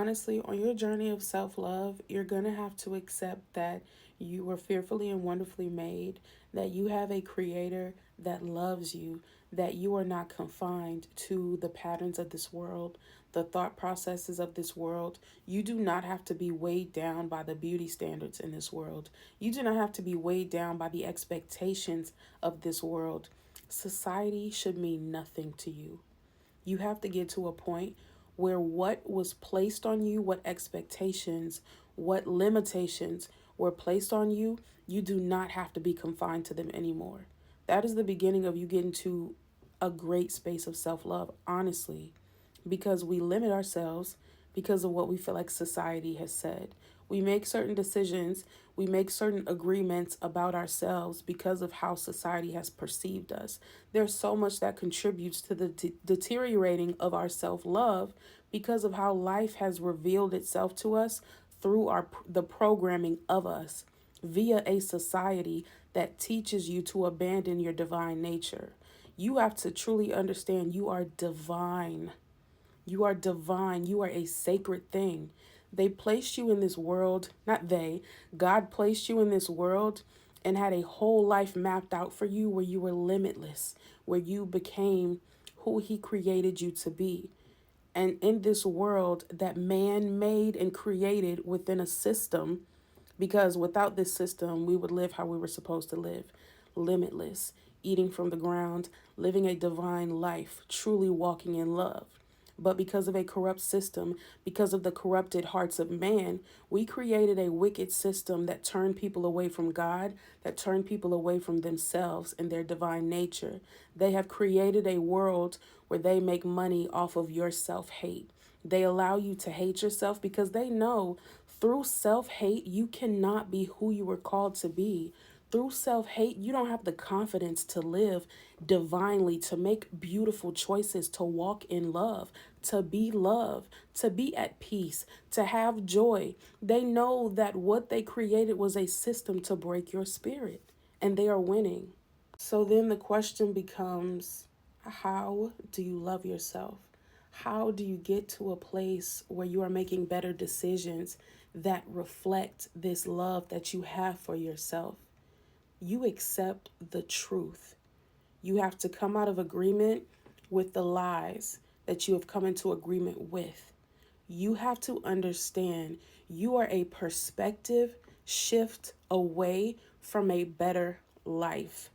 honestly, on your journey of self love, you're going to have to accept that you were fearfully and wonderfully made, that you have a creator that loves you, that you are not confined to the patterns of this world, the thought processes of this world. You do not have to be weighed down by the beauty standards in this world. You do not have to be weighed down by the expectations of this world. Society should mean nothing to you. You have to get to a point where what was placed on you, what expectations, what limitations were placed on you, you do not have to be confined to them anymore. That is the beginning of you getting to a great space of self love, honestly, because we limit ourselves because of what we feel like society has said. We make certain decisions, we make certain agreements about ourselves because of how society has perceived us. There's so much that contributes to the deteriorating of our self love because of how life has revealed itself to us through the programming of us via a society that teaches you to abandon your divine nature. You have to truly understand you are divine. You are divine. You are a sacred thing. They placed you in this world, not they, God placed you in this world and had a whole life mapped out for you where you were limitless, where you became who He created you to be. And in this world that man made and created within a system, because without this system, we would live how we were supposed to live, limitless, eating from the ground, living a divine life, truly walking in love. But because of a corrupt system, because of the corrupted hearts of man, we created a wicked system that turned people away from God, that turned people away from themselves and their divine nature. They have created a world where they make money off of your self-hate. They allow you to hate yourself because they know through self-hate, you cannot be who you were called to be. Through self-hate, you don't have the confidence to live divinely, to make beautiful choices, to walk in love, to be at peace, to have joy. They know that what they created was a system to break your spirit, and they are winning. So then the question becomes, how do you love yourself? How do you get to a place where you are making better decisions that reflect this love that you have for yourself? You accept the truth. You have to come out of agreement with the lies that you have come into agreement with. You have to understand you are a perspective shift away from a better life.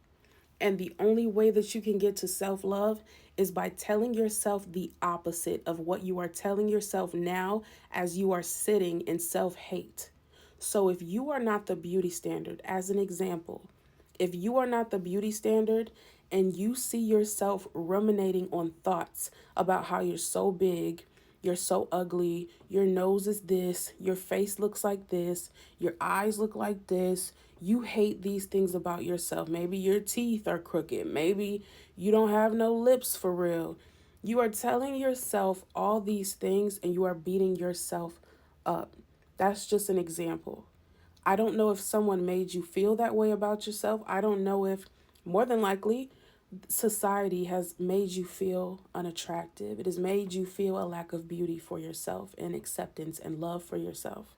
And the only way that you can get to self love is by telling yourself the opposite of what you are telling yourself now as you are sitting in self hate. So if you are not the beauty standard, as an example, if you are not the beauty standard and you see yourself ruminating on thoughts about how you're so big, you're so ugly, your nose is this, your face looks like this, your eyes look like this, you hate these things about yourself. Maybe your teeth are crooked. Maybe you don't have no lips for real. You are telling yourself all these things and you are beating yourself up. That's just an example. I don't know if someone made you feel that way about yourself. I don't know if, more than likely, society has made you feel unattractive. It has made you feel a lack of beauty for yourself and acceptance and love for yourself.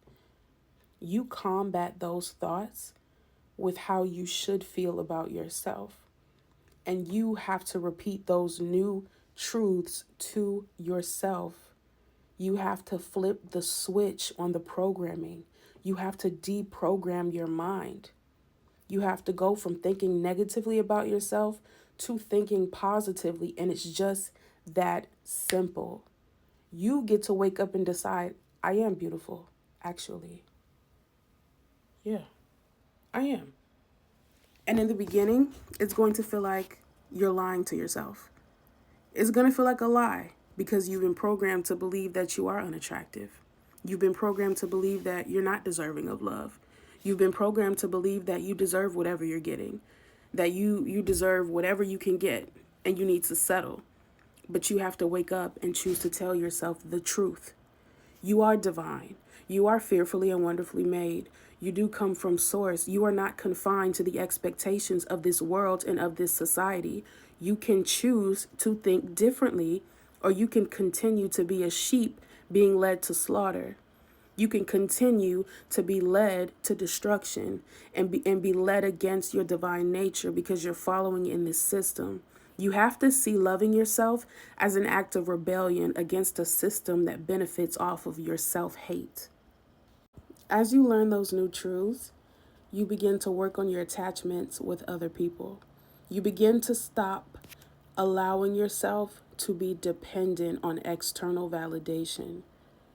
You combat those thoughts with how you should feel about yourself. And you have to repeat those new truths to yourself. You have to flip the switch on the programming. You have to deprogram your mind. You have to go from thinking negatively about yourself to thinking positively. And it's just that simple. You get to wake up and decide, I am beautiful, actually. Yeah, I am. And in the beginning, it's going to feel like you're lying to yourself. It's going to feel like a lie because you've been programmed to believe that you are unattractive. You've been programmed to believe that you're not deserving of love. You've been programmed to believe that you deserve whatever you're getting, that you deserve whatever you can get, and you need to settle. But you have to wake up and choose to tell yourself the truth. You are divine. You are fearfully and wonderfully made. You do come from source. You are not confined to the expectations of this world and of this society. You can choose to think differently, or you can continue to be a sheep being led to slaughter. You can continue to be led to destruction and be led against your divine nature because you're following in this system. You have to see loving yourself as an act of rebellion against a system that benefits off of your self-hate. As you learn those new truths, you begin to work on your attachments with other people. You begin to stop allowing yourself to be dependent on external validation.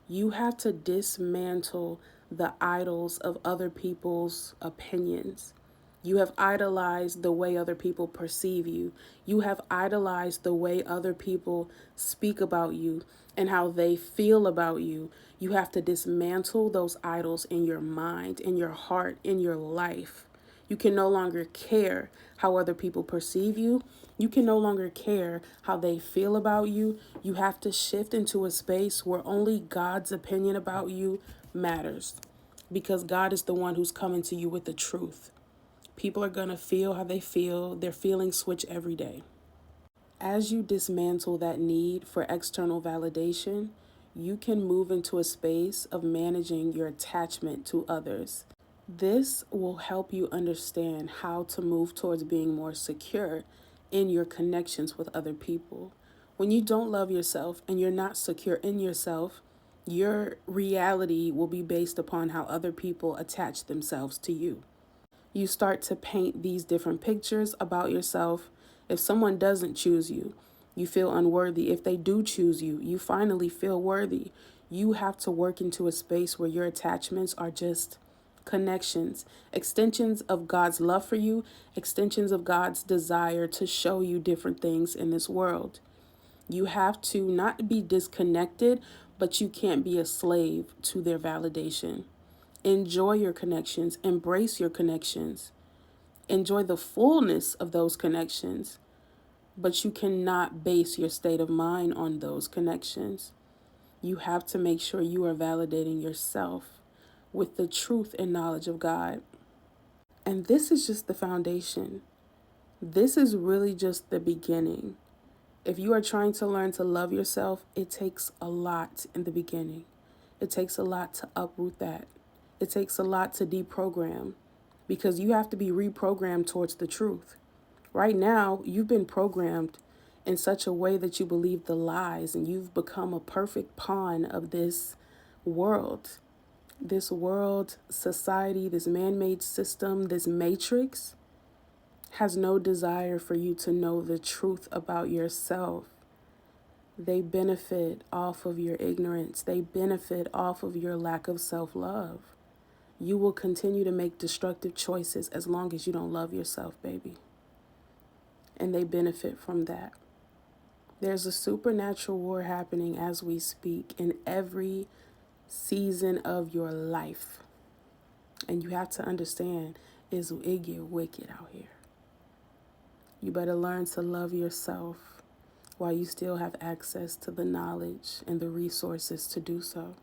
You have to dismantle the idols of other people's opinions. You have idolized the way other people perceive you. You have idolized the way other people speak about you and how they feel about you. You have to dismantle those idols in your mind, in your heart, in your life. You can no longer care how other people perceive you. You can no longer care how they feel about you. You have to shift into a space where only God's opinion about you matters, because God is the one who's coming to you with the truth. People are going to feel how they feel. Their feelings switch every day. As you dismantle that need for external validation, you can move into a space of managing your attachment to others. This will help you understand how to move towards being more secure in your connections with other people. When you don't love yourself and you're not secure in yourself, your reality will be based upon how other people attach themselves to you. You start to paint these different pictures about yourself. If someone doesn't choose you, you feel unworthy. If they do choose you, you finally feel worthy. You have to work into a space where your attachments are just connections, extensions of God's love for you, extensions of God's desire to show you different things in this world. You have to not be disconnected, but you can't be a slave to their validation. Enjoy your connections, embrace your connections, enjoy the fullness of those connections, but you cannot base your state of mind on those connections. You have to make sure you are validating yourself with the truth and knowledge of God. And this is just the foundation. This is really just the beginning. If you are trying to learn to love yourself, it takes a lot in the beginning. It takes a lot to uproot that. It takes a lot to deprogram, because you have to be reprogrammed towards the truth. Right now, you've been programmed in such a way that you believe the lies, and you've become a perfect pawn of this world. This world, society, this man-made system, this matrix has no desire for you to know the truth about yourself. They benefit off of your ignorance. They benefit off of your lack of self-love. You will continue to make destructive choices as long as you don't love yourself, baby. And they benefit from that. There's a supernatural war happening as we speak in every season of your life. And you have to understand, it get wicked out here. You better learn to love yourself while you still have access to the knowledge and the resources to do so.